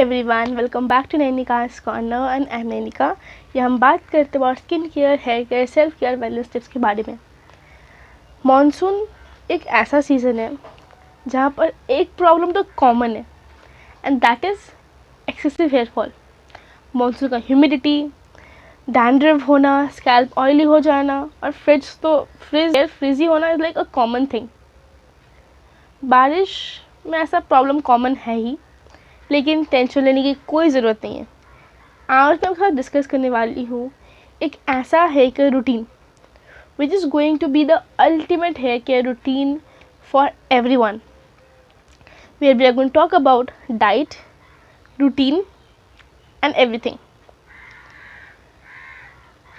Everyone, welcome back to Nainika's corner and I am Nainika. यहाँ हम बात करते हैं skin care, hair care, self care, wellness tips के बारे में। मॉनसून एक ऐसा सीज़न है जहाँ पर एक प्रॉब्लम तो कॉमन है and that is excessive hair fall. Monsoon का ह्यूमिडिटी, डैंड्रफ होना, स्कैल्प ऑयली हो जाना और फ्रिजी होना is like a common thing. बारिश में ऐसा प्रॉब्लम कॉमन है ही, लेकिन टेंशन लेने की कोई ज़रूरत नहीं है। आज मैं आपके साथ डिस्कस करने वाली हूँ एक ऐसा hair care routine which is going to be the ultimate hair care routine for everyone, where we are going to talk about diet, routine and everything.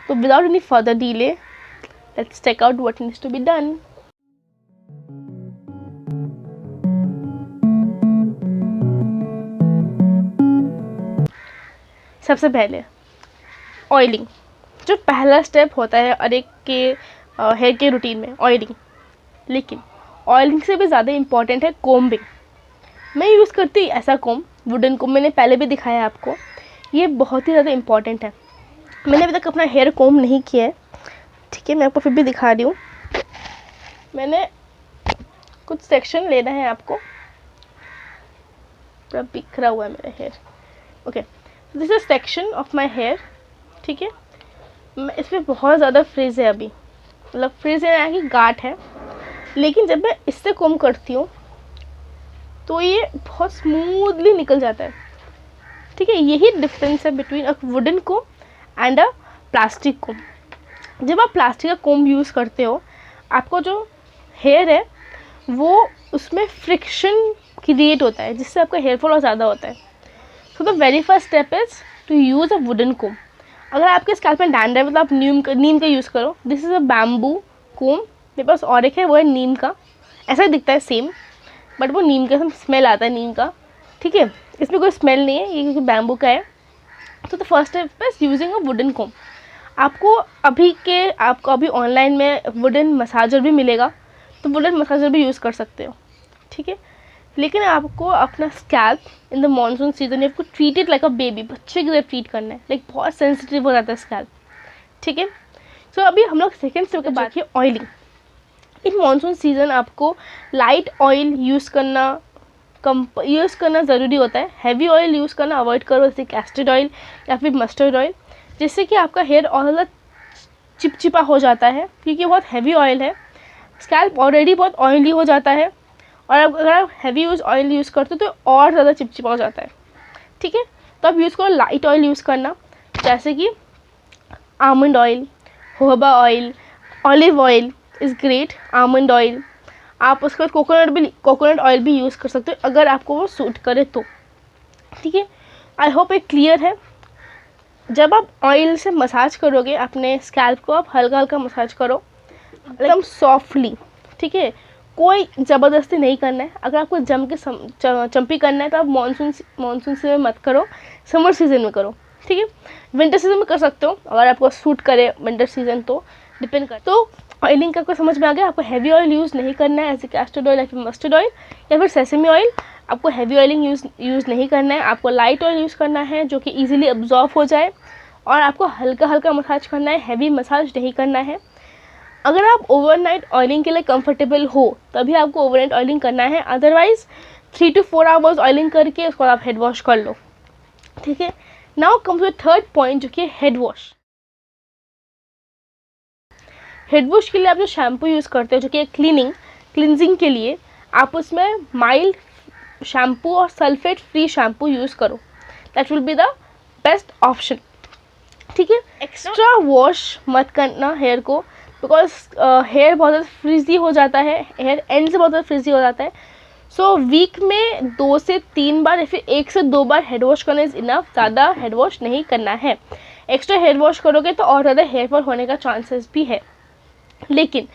So without any further delay, let's check out what needs to be done. सबसे पहले oiling, जो पहला step होता है हर एक के hair के routine में, ऑयलिंग। लेकिन ऑयलिंग से भी ज़्यादा इम्पॉर्टेंट है कोम्बिंग। मैं यूज़ करती हूँ ऐसा कोम, वुडन कोम, मैंने पहले भी दिखाया आपको। ये बहुत ही ज़्यादा इम्पॉर्टेंट है। मैंने अभी तक अपना हेयर कोम नहीं किया है, ठीक है, मैं आपको फिर भी दिखा रही हूँ। मैंने कुछ सेक्शन लेना है आपको, पूरा बिखरा हुआ है मेरा hair. Okay, this is section of my hair, ठीक है। इसमें बहुत ज़्यादा फ्रिज है अभी, मतलब फ्रिज है कि गांठ है, लेकिन जब मैं इससे कोम करती हूँ तो ये बहुत स्मूथली निकल जाता है, ठीक है। यही डिफरेंस है between a wooden comb and a plastic comb. जब आप प्लास्टिक का कोम यूज़ करते हो, आपको जो हेयर है वो उसमें फ्रिक्शन क्रिएट होता है, जिससे आपका हेयर फॉल और ज़्यादा होता है। So the very first step is to use a wooden comb. अगर आपके स्कैल्प में डैंड्रफ है तो आप नीम का यूज़ करो। दिस इज़ अ बैम्बू कोम। मेरे पास और एक है, वो है नीम का। ऐसा ही दिखता है सेम, बट वो नीम का स्मेल आता है नीम का, ठीक है। इसमें कोई स्मेल नहीं है, ये क्योंकि बैम्बू का है। तो the first step is using a wooden comb. आपको अभी ऑनलाइन में वुडन मसाजर भी मिलेगा, तो वुडन मसाजर भी यूज़ कर सकते हो, ठीक है। लेकिन आपको अपना scalp in the monsoon season आपको treat it like a baby, बच्चे की तरह ट्रीट करना है। लाइक बहुत सेंसिटिव हो जाता है स्कैल्प, ठीक है। सो अभी हम लोग सेकेंड स्टेप की बात की, ऑयलिंग। इन मानसून सीजन आपको लाइट ऑयल यूज़ करना ज़रूरी होता है। हैवी ऑयल यूज़ करना अवॉइड करो, जैसे कैस्टर्ड ऑयल या फिर मस्टर्ड ऑयल, जिससे कि आपका हेयर और ज़्यादा चिपचिपा हो जाता है, क्योंकि बहुत हैवी ऑयल है। स्कैल्प ऑलरेडी बहुत ऑयली हो जाता है, और अगर आप हैवी ऑयल यूज़ करते हो तो और ज़्यादा चिपचिपा हो जाता है, ठीक है। तो आप यूज़ करो लाइट ऑयल यूज़ करना, जैसे कि almond oil, jojoba oil, olive oil is great, almond oil. आप उसके बाद कोकोनट ऑयल भी यूज़ कर सकते हो अगर आपको वो सूट करे तो, ठीक है। आई होप ये क्लियर है। जब आप ऑयल से मसाज करोगे अपने स्कैल्प को, आप हल्का हल्का मसाज करो, एकदम सॉफ्टली, ठीक है। कोई ज़बरदस्ती नहीं करना है। अगर आपको जम के चंपी करना है तो आप मानसून सीजन में मत करो, समर सीजन में करो, ठीक है। विंटर सीजन में कर सकते हो अगर आपको सूट करे विंटर सीजन, तो डिपेंड कर। तो ऑयलिंग का आपको समझ में आ गया। आपको हैवी ऑयल यूज़ नहीं करना है, ऐसे कैस्टर्ड ऑयल या फिर मस्टर्ड ऑयल या फिर सेसमी ऑयल। आपको हैवी ऑयलिंग यूज़ नहीं करना है। आपको लाइट ऑयल यूज़ करना है जो कि ईजिली अब्जॉर्ब हो जाए, और आपको हल्का हल्का मसाज करना है, हैवी मसाज नहीं करना है। अगर आप ओवरनाइट ऑयलिंग के लिए कंफर्टेबल हो तभी आपको ओवरनाइट ऑयलिंग करना है, अदरवाइज 3 to 4 आवर्स ऑयलिंग करके उसको आप हेड वॉश कर लो, ठीक है। Now comes to third point, जो कि हेड वॉश। हेड वॉश के लिए आप जो शैम्पू यूज़ करते हो, जो कि क्लिनजिंग के लिए, आप उसमें माइल्ड शैम्पू और सल्फेट फ्री शैम्पू यूज़ करो। That will be the best option, ठीक है। एक्स्ट्रा वॉश मत करना हेयर को, बिकॉज हेयर बहुत ज़्यादा फ्रिजी हो जाता है, हेयर एंड से बहुत ज़्यादा फ्रिजी हो जाता है। सो वीक में 2 से 3 बार या फिर 1 से 2 बार हेड वॉश करना इज़ इनफ। ज़्यादा हेड वॉश नहीं करना है। एक्स्ट्रा हेड वॉश करोगे तो और ज़्यादा हेयर फॉल होने का चांसेस भी है। लेकिन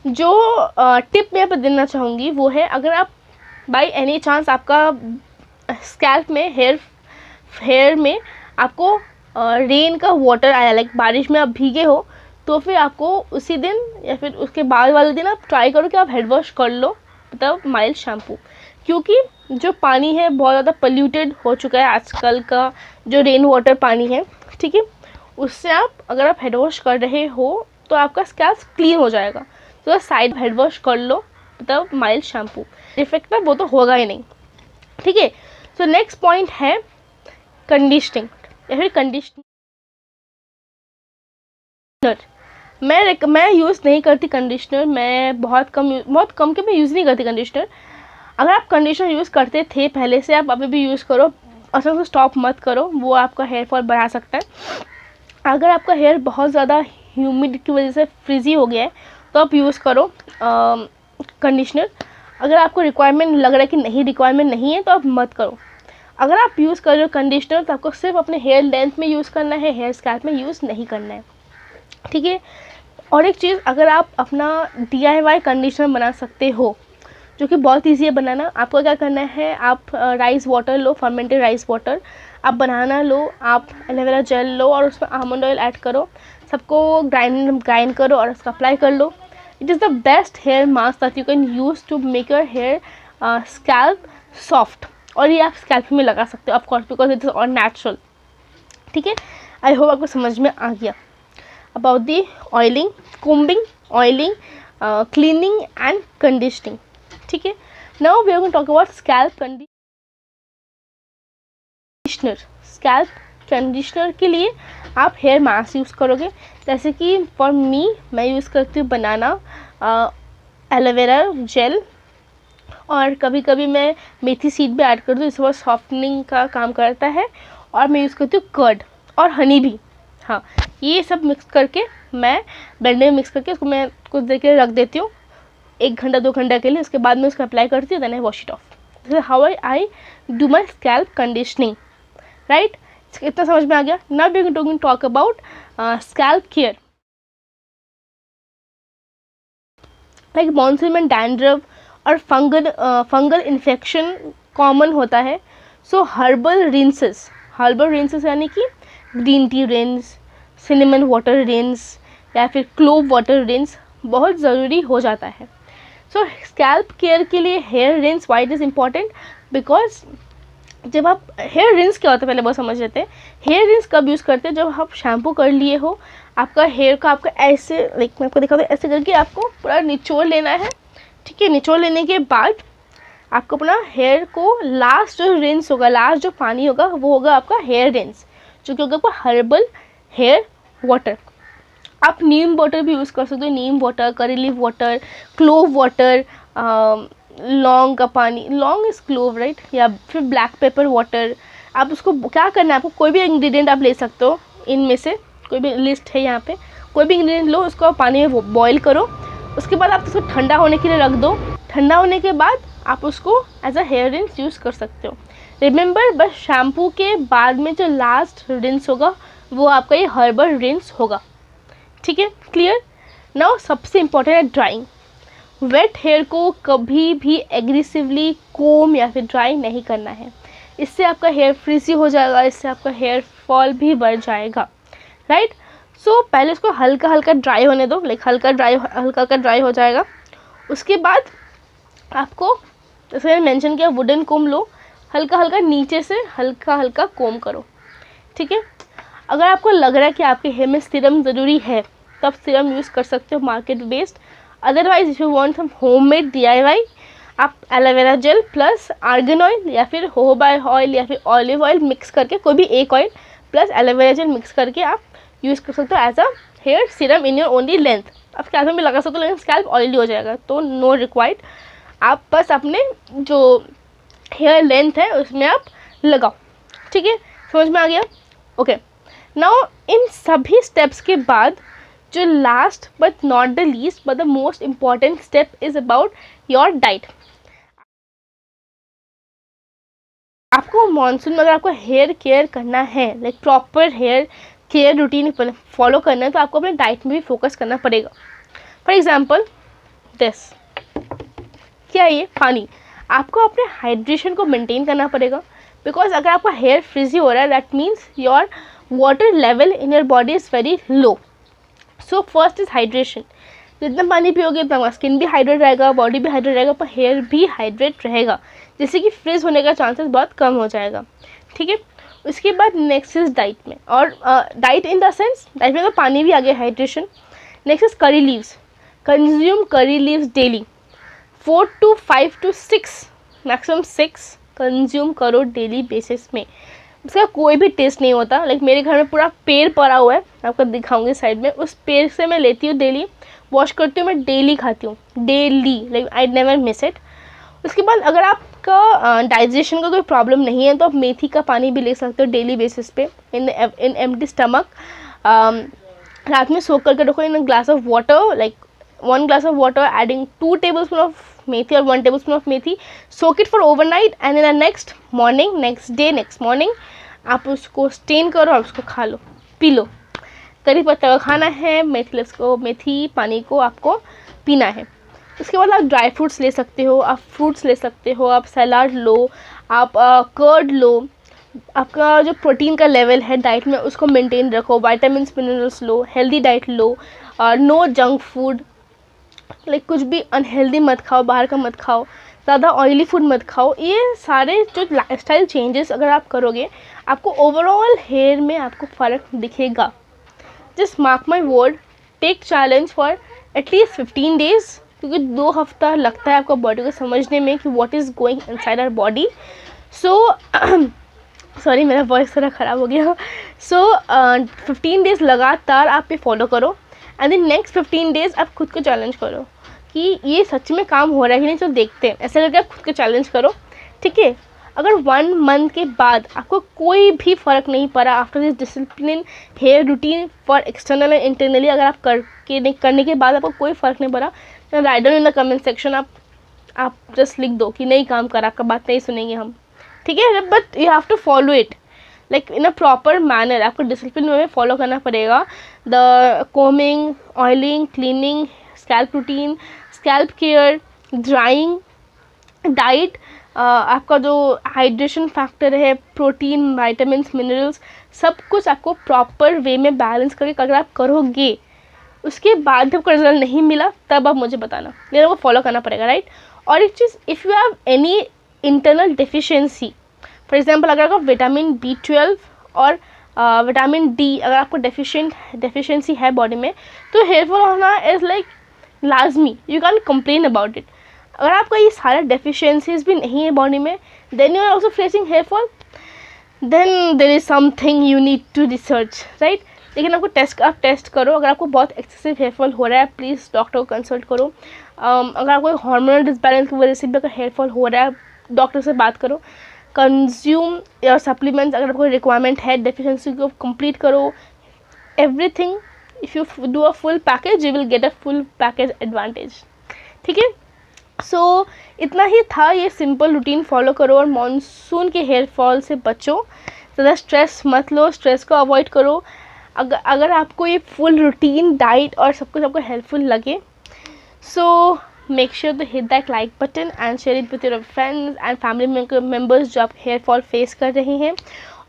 जो टिप मैं यहाँ पर देना चाहूँगी वो है, अगर आप बाई एनी चांस आपका स्कैल्प में हेयर में आपको रेन का वाटर आया, लाइक बारिश में आप भीगे हो, तो फिर आपको उसी दिन या फिर उसके बाद वाले दिन आप ट्राई करो कि आप हेड वॉश कर लो, मतलब माइल्ड शैम्पू, क्योंकि जो पानी है बहुत ज़्यादा पोल्यूटेड हो चुका है आजकल का, जो रेन वाटर पानी है, ठीक है, उससे अगर आप हेड वॉश कर रहे हो तो आपका स्कैल्प क्लीन हो जाएगा। तो साइड हेड वॉश कर लो मतलब माइल्ड शैम्पू, इफेक्ट ना वो तो होगा ही नहीं, ठीक है। सो नेक्स्ट पॉइंट है कंडीशनिंग या फिर कंडीशनर। मैं यूज़ नहीं करती कंडीशनर, मैं बहुत कम के मैं यूज़ नहीं करती कंडीशनर। अगर आप कंडीशनर यूज़ करते थे पहले से, आप अभी भी यूज़ करो, असल में स्टॉप मत करो, वो आपका हेयर फॉल बढ़ा सकता है। अगर आपका हेयर बहुत ज़्यादा ह्यूमिड की वजह से फ्रिजी हो गया है तो आप यूज़ करो कंडीशनर। अगर आपको रिक्वायरमेंट लग रहा है कि नहीं, रिक्वायरमेंट नहीं है, तो आप मत करो। अगर आप यूज़ कर रहे हो कंडीशनर तो आपको सिर्फ अपने हेयर लेंथ में यूज़ करना है, हेयर स्कैल्प में यूज़ नहीं करना है, ठीक है। और एक चीज़, अगर आप अपना DIY कंडीशनर बना सकते हो, जो कि बहुत ईजी है बनाना, आपको क्या करना है, आप राइस वाटर लो, फर्मेंटेड राइस वाटर आप बनाना लो, आप एलोवेरा जेल लो और उसमें आमंड ऑयल ऐड करो, सबको ग्राइंड करो और उसका अप्लाई कर लो। It is the best hair mask that you can use to make your hair scalp soft, और ये आप स्कैल्प में लगा सकते हो of course, because it is all natural, ठीक है। आई होप आपको समझ में आ गया about the oiling, combing, oiling, cleaning and conditioning, ठीक है। Now we are going to talk about scalp conditioner. Scalp conditioner के लिए आप हेयर मास्क यूज़ करोगे, जैसे कि फॉर मी मैं यूज़ करती हूँ बनाना एलोवेरा जेल, और कभी कभी मैं मेथी सीड भी ऐड कर दूँ, इससे बहुत सॉफ्टनिंग का काम करता है। और मैं यूज़ करती हूँ कर्ड और हनी भी, हाँ, ये सब मिक्स करके मैं ब्लेंडर में मिक्स करके उसको मैं कुछ देर के लिए रख देती हूँ, 1 घंटा 2 घंटा के लिए। उसके बाद में उसको अप्लाई करती हूँ, then I wash it off. This is how I do my scalp conditioning, right. इतना समझ में आ गया। Now we are going to talk about scalp care. Like monsoon में डैंड्रफ और फंगल इन्फेक्शन कॉमन होता है, सो हर्बल रिंसेस यानी कि green tea rinse, cinnamon water rinse या फिर क्लोव वाटर रिंस बहुत ज़रूरी हो जाता है। सो स्कैल्प केयर के लिए hair rinse why is important, because जब आप हेयर रिंस क्या होता है पहले बहुत समझ लेते हैं। हेयर रिंस कब यूज़ करते हैं, जब आप शैम्पू कर लिए हो, आपका हेयर का आपका ऐसे, लाइक मैं आपको दिखाता हूँ, ऐसे करके आपको पूरा निचोड़ लेना है, ठीक है। निचोड़ लेने के बाद आपको अपना हेयर को लास्ट जो रिंस होगा, लास्ट जो पानी होगा वो होगा आपका हेयर रिंस, जो कि होगा आपका हर्बल हेयर वाटर। आप नीम वाटर भी यूज़ कर सकते हो, neem water, curry leaf water, clove water, लौंग का पानी, लौंग इज़ क्लोव राइट, या फिर ब्लैक पेपर वाटर। आप उसको क्या करना है, आपको कोई भी इंग्रेडिएंट आप ले सकते हो, इनमें से कोई भी लिस्ट है यहाँ पे, कोई भी इंग्रेडिएंट लो, उसको आप पानी में बॉईल करो, उसके बाद आप उसको ठंडा होने के लिए रख दो। ठंडा होने के बाद आप उसको as a hair rinse use कर सकते हो। रिमेंबर, बस शैम्पू के बाद में जो लास्ट रिंस होगा वो आपका ये हर्बल रिंस होगा, ठीक है, क्लियर। नाउ सबसे इम्पोर्टेंट है ड्राइंग। वेट हेयर को कभी भी एग्रेसिवली कोम या फिर ड्राई नहीं करना है, इससे आपका हेयर फ्रीजी हो जाएगा, इससे आपका हेयर फॉल भी बढ़ जाएगा, राइट। सो पहले इसको हल्का हल्का ड्राई होने दो, लाइक हल्का ड्राई हो जाएगा। उसके बाद आपको, जैसे मैंने मेंशन किया, वुडन कोम लो, हल्का हल्का नीचे से हल्का हल्का कोम करो, ठीक है। अगर आपको लग रहा है कि आपके हेयर में सीरम ज़रूरी है, तब सीरम यूज़ कर सकते हो market based. Otherwise if you want some homemade DIY, आप aloe vera gel plus argan oil या फिर होहोबा ऑयल या फिर ऑलिव ऑयल मिक्स करके, कोई भी एक oil plus aloe vera gel mix करके आप यूज़ कर सकते हो as a hair serum in your only length. आप स्कैल्प में भी लगा सकते हो, लेकिन स्कैल्प ऑयली हो जाएगा, तो नो रिक्वायर्ड। आप बस अपने जो हेयर लेंथ है उसमें आप लगाओ, ठीक है, समझ में आ गया, ओके। नाउ इन सभी स्टेप्स के बाद जो last but not the least but the most important step is about your diet. आपको मानसून में अगर आपको हेयर केयर करना है, like proper hair care routine follow करना है, तो आपको अपने डाइट में भी फोकस करना पड़ेगा। फॉर एग्जाम्पल दिस, क्या है ये, पानी। आपको अपने हाइड्रेशन को मेंटेन करना पड़ेगा, बिकॉज अगर आपका हेयर फ्रिजी हो रहा है, that means your water level in your body is very low. So first is hydration, जितना पानी पियोगे उतना स्किन भी हाइड्रेट रहेगा, बॉडी भी हाइड्रेट रहेगा, पर हेयर भी हाइड्रेट रहेगा, जिससे कि फ्रीज होने का चांसेस बहुत कम हो जाएगा। ठीक है, उसके बाद नेक्स्ट इज डाइट में, और diet in the sense diet में तो पानी भी आ गया, hydration. Next is curry leaves, consume curry leaves daily, 4 to 5 to 6 maximum 6 consume करो डेली बेसिस में। इसका कोई भी टेस्ट नहीं होता। लाइक मेरे घर में पूरा पेड़ पड़ा हुआ है, आपको दिखाऊंगी साइड में, उस पेड़ से मैं लेती हूँ डेली, वॉश करती हूँ, मैं डेली खाती हूँ, daily, like I never miss it. उसके बाद अगर आपका डाइजेशन का कोई प्रॉब्लम नहीं है तो आप मेथी का पानी भी ले सकते हो डेली बेसिस पे, इन एम्प्टी स्टमक। रात में सोख करके रखो in glass of water, like 1 glass of water, adding 2 tablespoons of methi or 1 tablespoon of methi, soak it for overnight and in the next morning आप उसको स्टेन करो और उसको खा लो, पी लो। करी पत्ता का खाना है, मेथी पानी को आपको पीना है। उसके बाद आप ड्राई फ्रूट्स ले सकते हो, आप फ्रूट्स ले सकते हो, आप सलाद लो, आप कर्ड लो। आपका जो प्रोटीन का लेवल है डाइट में उसको मेंटेन रखो, विटामिन्स मिनरल्स लो, हेल्दी डाइट लो, नो जंक फूड, लाइक कुछ भी अनहेल्दी मत खाओ, बाहर का मत खाओ, ज़्यादा ऑयली फूड मत खाओ। ये सारे जो लाइफस्टाइल चेंजेस अगर आप करोगे आपको ओवरऑल हेयर में आपको फ़र्क दिखेगा। Just mark my word, take challenge for at least 15 days, क्योंकि 2 हफ्ता लगता है आपको बॉडी को समझने में कि what is going inside our body. So sorry मेरा वॉइस थोड़ा ख़राब हो गया। सो 15 days लगातार आप ये फॉलो करो, एंड देन नेक्स्ट 15 days आप खुद को चैलेंज करो कि ये सच में काम हो रहा है कि नहीं, तो देखते हैं, ऐसा करके आप खुद को चैलेंज करो। ठीक है, अगर 1 month के बाद आपको कोई भी फ़र्क नहीं पड़ा after this discipline hair routine for external and internally, अगर आप करने के बाद आपको कोई फ़र्क नहीं पड़ा, तो write down in the comment section आप जस्ट लिख दो कि नहीं काम करा, आपका बात नहीं सुनेंगे हम। ठीक है, but you have to follow it like in a proper manner, आपको डिसिप्लिन में फॉलो करना पड़ेगा। The combing, oiling, cleaning, scalp routine, scalp care, drying, diet, आपका जो हाइड्रेशन फैक्टर है, प्रोटीन, विटामिन्स, मिनरल्स, सब कुछ आपको प्रॉपर वे में बैलेंस करके अगर आप करोगे, उसके बाद जब रिजल्ट नहीं मिला तब आप मुझे बताना, लेकिन आपको फॉलो करना पड़ेगा, राइट। और एक चीज़, if you have any internal deficiency, for example अगर आपको विटामिन B12 और विटामिन D अगर आपको डेफिशिएंसी है बॉडी में, तो हेयर फॉल होना इज़ लाइक लाजमी, you can complain about it. अगर आपका ये सारे डेफिशिएंसीज भी नहीं है बॉडी में, then you are also facing hair fall, then there is something you need to research, right. लेकिन आप टेस्ट करो, अगर आपको बहुत एक्सेसिव हेयर फॉल हो रहा है प्लीज़ डॉक्टर को कंसल्ट करो। अगर आपको हार्मोनल डिसबैलेंस की वजह से भी अगर हेयर फॉल हो रहा है, डॉक्टर से बात करो। कंज्यूम या सप्लीमेंट्स अगर आपको रिक्वायरमेंट है, डेफिशिएंसी को कंप्लीट करो, everything. If you do a full package you will get a full package advantage. ठीक है, सो इतना ही था, ये सिंपल रूटीन फॉलो करो और मॉनसून के हेयर फॉल से बचो। ज़्यादा स्ट्रेस मत लो, स्ट्रेस को अवॉइड करो। अगर आपको ये फुल रूटीन, डाइट और सब कुछ आपको हेल्पफुल लगे, सो make sure to hit that like button and share it with your friends and family members जो आप hair fall face कर रहे हैं।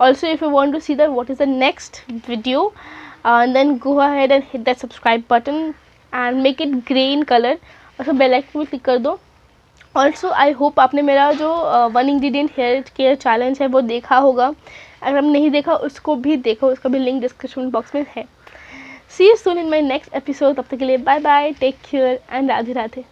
Also if you want to see that what is the next video, then go ahead and hit that subscribe button and make it grey in color, और bell icon भी click कर दो। Also I hope आपने मेरा जो 1 ingredient hair care challenge है वो देखा होगा, अगर नहीं देखा उसको भी देखो, उसका भी लिंक डिस्क्रिप्शन बॉक्स में है। See you soon in my next episode, तब तक के लिए bye bye, take care and Radhe Radhe.